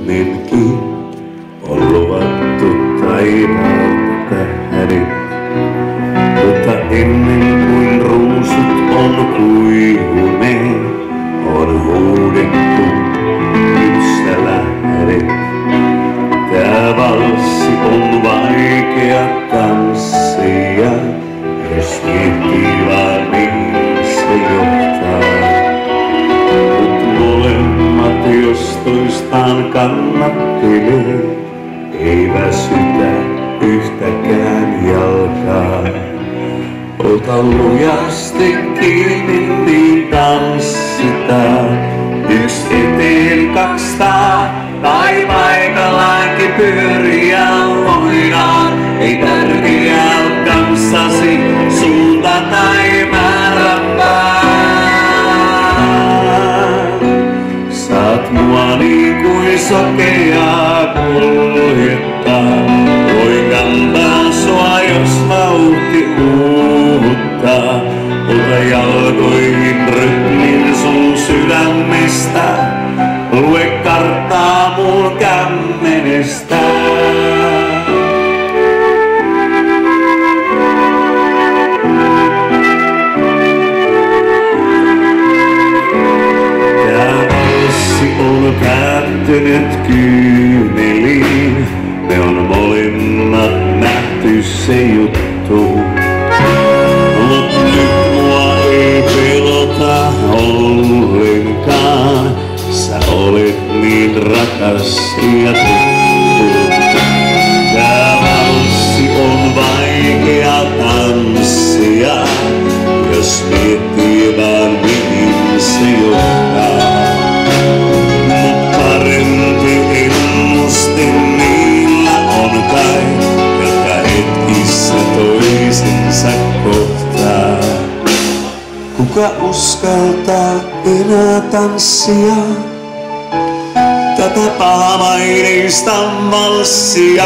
onnenkin on luvattu taivaalta tähdet. Mutta ennen kuin ruusut on kuivuneet, on huudettu nyt sä lähdet. Tää valssi on vaikea tanssia, jos miettii vaan mihin se johtaa. Mut molemmat jos toistaan kannattelee, ei väsytä yhtäkään jalkaa. Ota lujasti kiinni, niin tanssitaan. Yks eteen, kaks taa, tai paikallaankin pyöriä voidaan. Ei tärkeää kanssasi suunta tai määränpää. Saat mua niin kuin sokeaa kuljettaa. Voin kantaa sua jos vauhti uuttaa. Ota jalkoihin rytmin sun sydämestä. Lue karttaa mun kämmenestä. Tää valssi on päättynyt kyyneliin. Me on molemmat nähty se juttu. Mut nyt mua ei pelota ollenkaan. Sä olet niin rakas ja tuttu. Tää valssi on vaikea tanssia, jos miettii vaan mihin se johtaa. Mut parempi ennuste niillä on kai, jotka hetkissä toisensa kohtaa. Kuka uskaltaa enää tanssia tätä pahamaineista valssia?